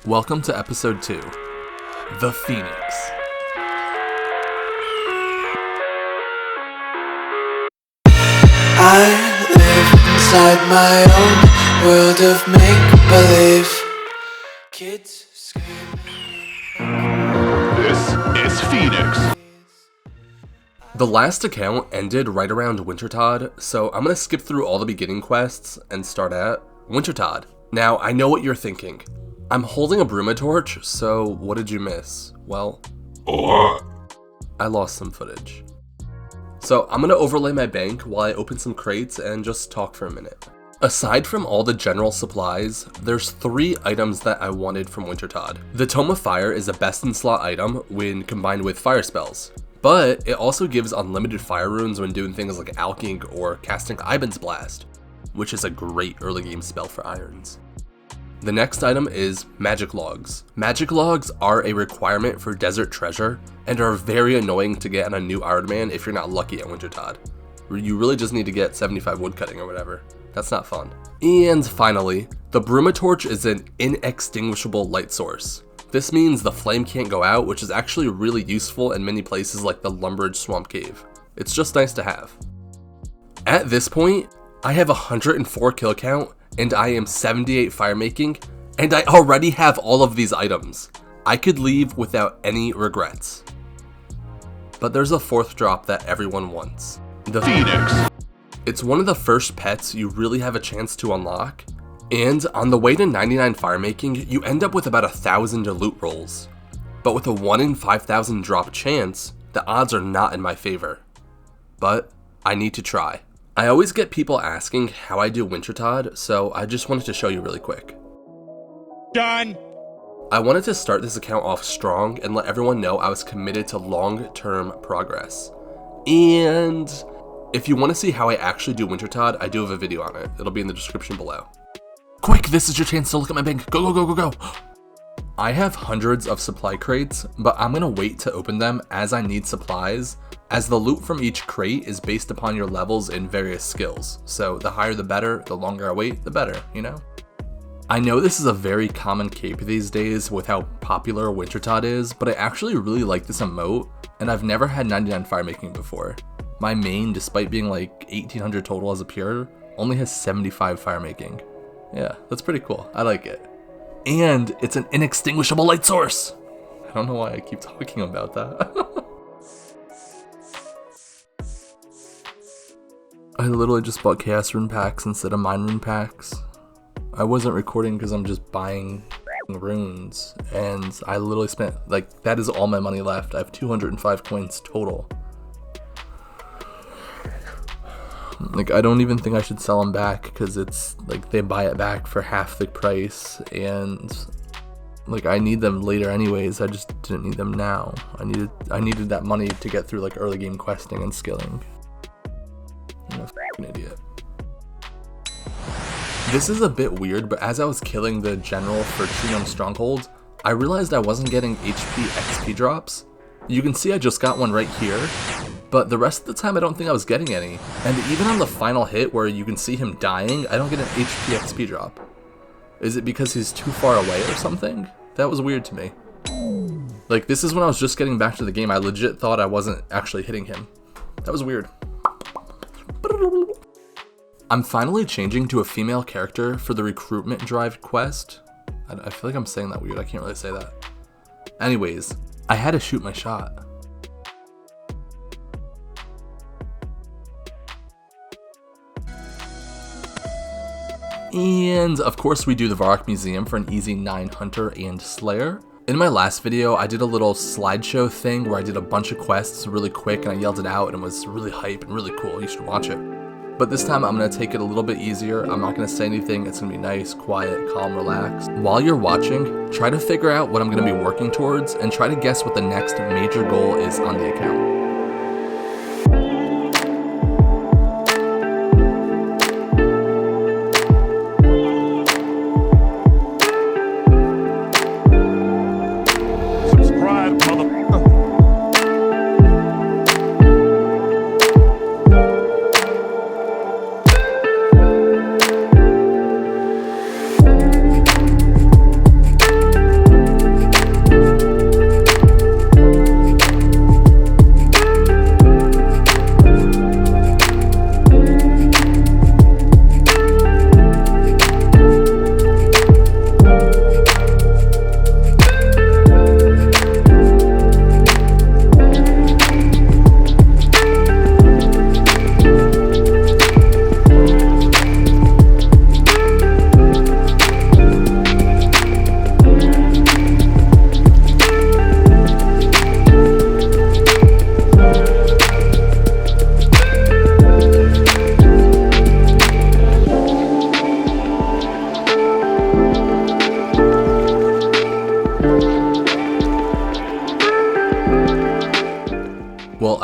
Welcome to Episode 2, The Phoenix. I live inside my own world of make-believe. Kids screaming. This is Phoenix. The last account ended right around Wintertodt, so I'm going to skip through all the beginning quests and start at Wintertodt. Now, I know what you're thinking. I'm holding a rune torch, so what did you miss? Well, I lost some footage. So I'm going to overlay my bank while I open some crates and just talk for a minute. Aside from all the general supplies, there's 3 items that I wanted from Wintertodt. The Tome of Fire is a best in slot item when combined with fire spells, but it also gives unlimited fire runes when doing things like alching or casting Ivan's Blast, which is a great early game spell for irons. The next item is Magic Logs. Magic Logs are a requirement for Desert Treasure and are very annoying to get on a new Iron Man if you're not lucky at Wintertodt. You really just need to get 75 woodcutting or whatever. That's not fun. And finally, the rune torch is an inextinguishable light source. This means the flame can't go out, which is actually really useful in many places like the Lumbridge Swamp Cave. It's just nice to have. At this point, I have 104 kill count, and I am 78 fire making, and I already have all of these items. I could leave without any regrets. But there's a 4th drop that everyone wants. The Phoenix. It's one of the first pets you really have a chance to unlock, and on the way to 99 fire making, you end up with about 1,000 loot rolls. But with a 1 in 5,000 drop chance, the odds are not in my favor. But I need to try. I always get people asking how I do Wintertodt, so I just wanted to show you really quick. Done. I wanted to start this account off strong and let everyone know I was committed to long-term progress. And if you want to see how I actually do Wintertodt, I do have a video on it. It'll be in the description below. Quick, this is your chance to look at my bank. Go, go, go, go, go. I have hundreds of supply crates, but I'm going to wait to open them as I need supplies, as the loot from each crate is based upon your levels in various skills. So the higher the better, the longer I wait, the better, you know? I know this is a very common cape these days with how popular Wintertodt is, but I actually really like this emote, and I've never had 99 fire making before. My main, despite being like 1800 total as a pure, only has 75 fire making. Yeah, that's pretty cool. I like it. And it's an inextinguishable light source. I don't know why I keep talking about that. I literally just bought Chaos Rune packs instead of Mine Rune packs. I wasn't recording because I'm just buying runes, and I literally spent, like, that is all my money left. I have 205 coins total. Like, I don't even think I should sell them back because it's like they buy it back for half the price, and like I need them later anyways. I just didn't need them now. I needed that money to get through like early game questing and skilling. I'm a f***ing idiot. This is a bit weird, but as I was killing the general for Trium Stronghold, I realized I wasn't getting HP XP drops. You can see I just got one right here, but the rest of the time I don't think I was getting any. And even on the final hit where you can see him dying, I don't get an HP XP drop. Is it because he's too far away or something? That was weird to me. Like, this is when I was just getting back to the game. I legit thought I wasn't actually hitting him. That was weird. I'm finally changing to a female character for the recruitment drive quest. I feel like I'm saying that weird. I can't really say that. Anyways, I had to shoot my shot. And of course we do the Varrock Museum for an easy 9 Hunter and Slayer. In my last video, I did a little slideshow thing where I did a bunch of quests really quick and I yelled it out and it was really hype and really cool. You should watch it. But this time I'm going to take it a little bit easier. I'm not going to say anything. It's going to be nice, quiet, calm, relaxed. While you're watching, try to figure out what I'm going to be working towards and try to guess what the next major goal is on the account.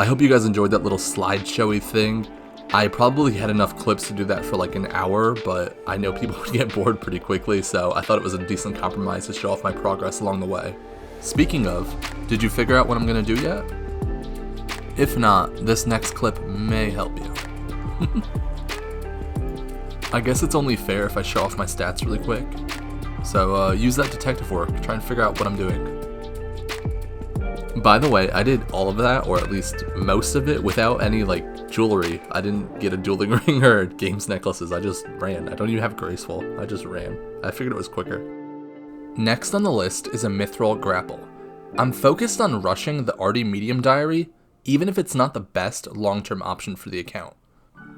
I hope you guys enjoyed that little slideshowy thing. I probably had enough clips to do that for like an hour, but I know people would get bored pretty quickly, so I thought it was a decent compromise to show off my progress along the way. Speaking of, did you figure out what I'm gonna do yet? If not, this next clip may help you. I guess it's only fair if I show off my stats really quick. So use that detective work, try and figure out what I'm doing. By the way, I did all of that, or at least most of it, without any like jewelry. I didn't get a dueling ring or games necklaces, I just ran. I don't even have graceful, I just ran. I figured it was quicker. Next on the list is a mithril grapple. I'm focused on rushing the Ardougne medium diary, even if it's not the best long-term option for the account.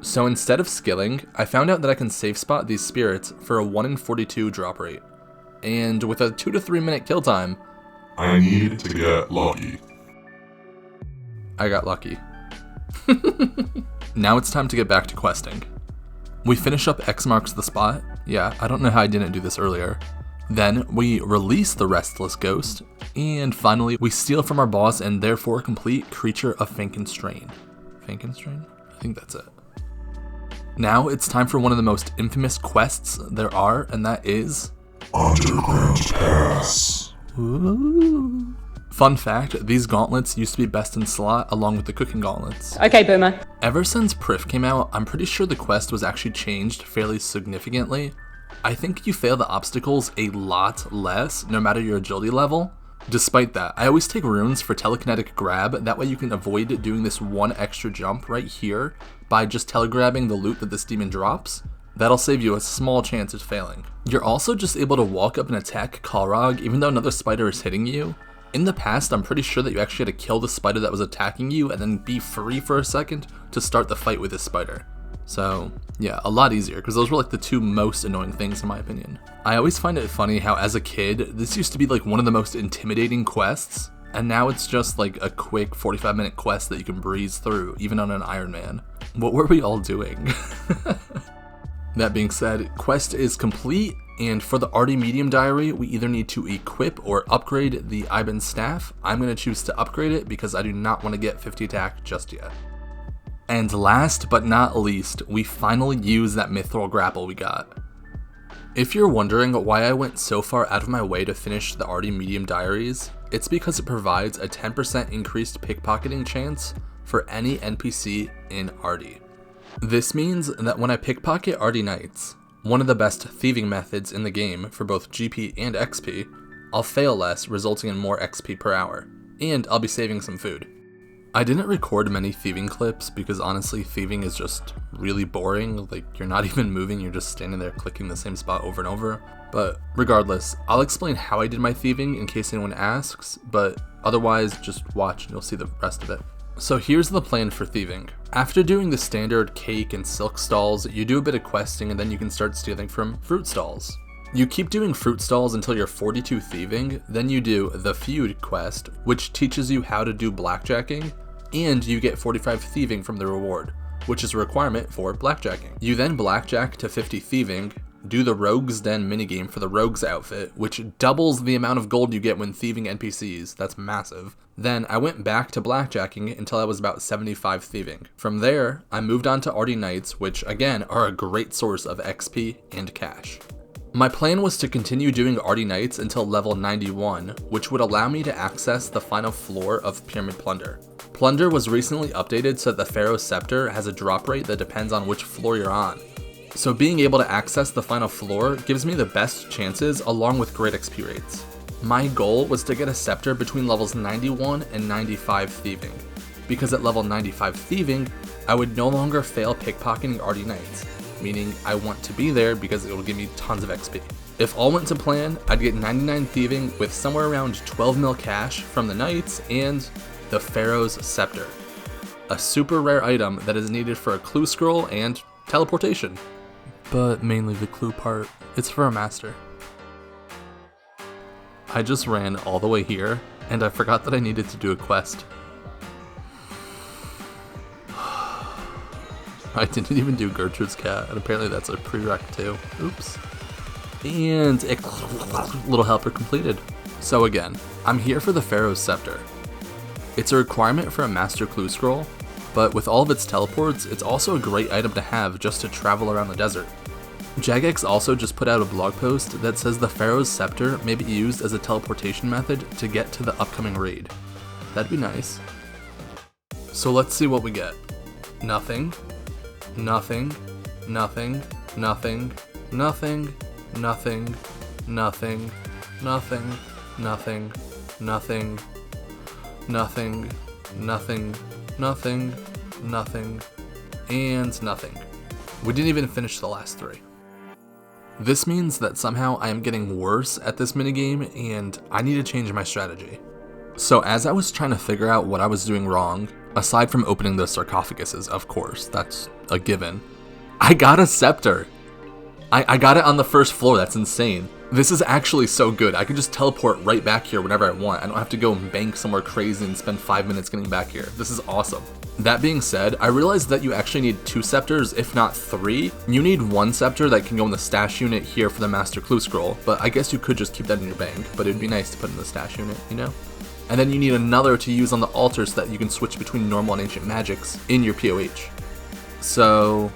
So instead of skilling, I found out that I can safe spot these spirits for a 1 in 42 drop rate. And with a 2 to 3 minute kill time, I need to get lucky. I got lucky. Now it's time to get back to questing. We finish up X marks the spot. Yeah, I don't know how I didn't do this earlier. Then we release the restless ghost, and finally we steal from our boss and therefore complete Creature of Finkenstrain. Finkenstrain? I think that's it. Now it's time for one of the most infamous quests there are, and that is Underground Pass. Ooh. Fun fact, these gauntlets used to be best in slot along with the cooking gauntlets. Okay, boomer. Ever since Prif came out, I'm pretty sure the quest was actually changed fairly significantly. I think you fail the obstacles a lot less, no matter your agility level. Despite that, I always take runes for telekinetic grab, that way you can avoid doing this one extra jump right here by just telegrabbing the loot that this demon drops. That'll save you a small chance of failing. You're also just able to walk up and attack Kalrog even though another spider is hitting you. In the past, I'm pretty sure that you actually had to kill the spider that was attacking you and then be free for a second to start the fight with this spider. So yeah, a lot easier, because those were like the two most annoying things in my opinion. I always find it funny how as a kid, this used to be like one of the most intimidating quests, and now it's just like a quick 45-minute quest that you can breeze through, even on an Iron Man. What were we all doing? That being said, quest is complete, and for the Ardougne medium diary, we either need to equip or upgrade the Iban staff. I'm going to choose to upgrade it because I do not want to get 50 attack just yet. And last but not least, we finally use that mithril grapple we got. If you're wondering why I went so far out of my way to finish the Ardougne medium diaries, it's because it provides a 10% increased pickpocketing chance for any NPC in Ardougne. This means that when I pickpocket Ardougne Knights, one of the best thieving methods in the game for both GP and XP, I'll fail less, resulting in more XP per hour, and I'll be saving some food. I didn't record many thieving clips because honestly, thieving is just really boring. Like, you're not even moving, you're just standing there clicking the same spot over and over. But regardless, I'll explain how I did my thieving in case anyone asks, but otherwise just watch and you'll see the rest of it. So here's the plan for thieving. After doing the standard cake and silk stalls, you do a bit of questing and then you can start stealing from fruit stalls. You keep doing fruit stalls until you're 42 thieving, then you do the feud quest, which teaches you how to do blackjacking, and you get 45 thieving from the reward, which is a requirement for blackjacking. You then blackjack to 50 thieving, do the Rogue's Den minigame for the Rogue's outfit, which doubles the amount of gold you get when thieving NPCs, that's massive. Then I went back to blackjacking until I was about 75 thieving. From there, I moved on to Ardougne Knights, which again are a great source of XP and cash. My plan was to continue doing Ardougne Knights until level 91, which would allow me to access the final floor of Pyramid Plunder. Plunder was recently updated so that the Pharaoh's Scepter has a drop rate that depends on which floor you're on. So being able to access the final floor gives me the best chances along with great XP rates. My goal was to get a scepter between levels 91 and 95 thieving, because at level 95 thieving, I would no longer fail pickpocketing Ardougne Knights, meaning I want to be there because it will give me tons of XP. If all went to plan, I'd get 99 thieving with somewhere around 12 mil cash from the Knights and the Pharaoh's Scepter, a super rare item that is needed for a clue scroll and teleportation. But mainly the clue part, it's for a master. I just ran all the way here, and I forgot that I needed to do a quest. I didn't even do Gertrude's cat, and apparently that's a prereq too. Oops. And little helper completed. So again, I'm here for the Pharaoh's Scepter. It's a requirement for a master clue scroll, but with all of its teleports, it's also a great item to have just to travel around the desert. Jagex also just put out a blog post that says the Pharaoh's Scepter may be used as a teleportation method to get to the upcoming raid. That'd be nice. So let's see what we get. Nothing, nothing, nothing, nothing, nothing, nothing, nothing, nothing, nothing, nothing, nothing, nothing, nothing, nothing, and nothing. We didn't even finish the last 3. This means that somehow I am getting worse at this minigame and I need to change my strategy. So as I was trying to figure out what I was doing wrong, aside from opening the sarcophaguses, of course, that's a given, I got a scepter. I got it on the first floor, that's insane. This is actually so good. I can just teleport right back here whenever I want. I don't have to go and bank somewhere crazy and spend 5 minutes getting back here. This is awesome. That being said, I realized that you actually need 2 scepters, if not 3. You need 1 scepter that can go in the stash unit here for the Master Clue Scroll, but I guess you could just keep that in your bank, but it'd be nice to put in the stash unit, you know? And then you need another to use on the altar so that you can switch between normal and ancient magics in your POH. So,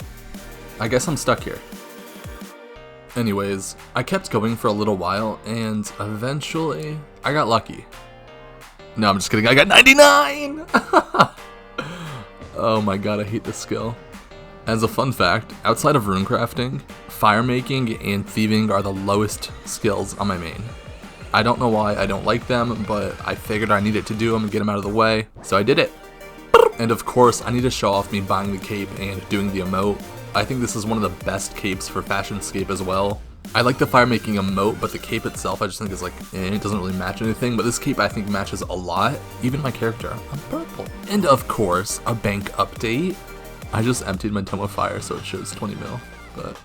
I guess I'm stuck here. Anyways, I kept going for a little while, and eventually, I got lucky. No, I'm just kidding, I got 99! Oh my god, I hate this skill. As a fun fact, outside of rune crafting, fire making and thieving are the lowest skills on my main. I don't know why I don't like them, but I figured I needed to do them and get them out of the way, so I did it. And of course, I need to show off me buying the cape and doing the emote. I think this is one of the best capes for Fashionscape as well. I like the fire making emote, but the cape itself I just think is like, it doesn't really match anything, but this cape I think matches a lot, even my character. I'm purple. And of course, a bank update. I just emptied my Tome of Fire so it shows 20 mil, but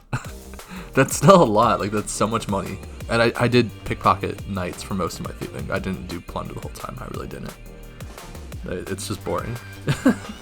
that's still a lot, like that's so much money. And I did pickpocket knights for most of my thieving. I didn't do plunder the whole time, I really didn't. It's just boring.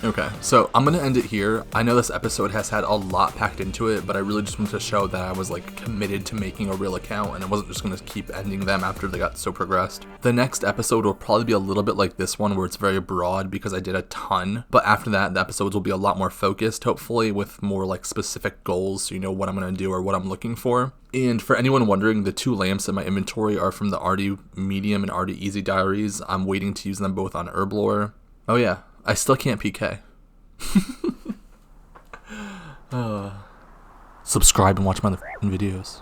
Okay, so I'm gonna end it here. I know this episode has had a lot packed into it, but I really just wanted to show that I was like committed to making a real account and I wasn't just gonna keep ending them after they got so progressed. The next episode will probably be a little bit like this one where it's very broad because I did a ton, but after that the episodes will be a lot more focused, hopefully with more like specific goals so you know what I'm gonna do or what I'm looking for. And for anyone wondering, the 2 lamps in my inventory are from the Ardougne Medium and Ardougne Easy diaries. I'm waiting to use them both on Herblore. Oh yeah, I still can't PK. Subscribe and watch my other videos.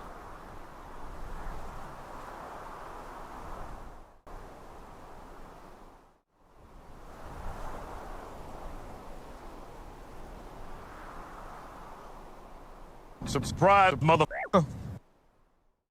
Subscribe, mother.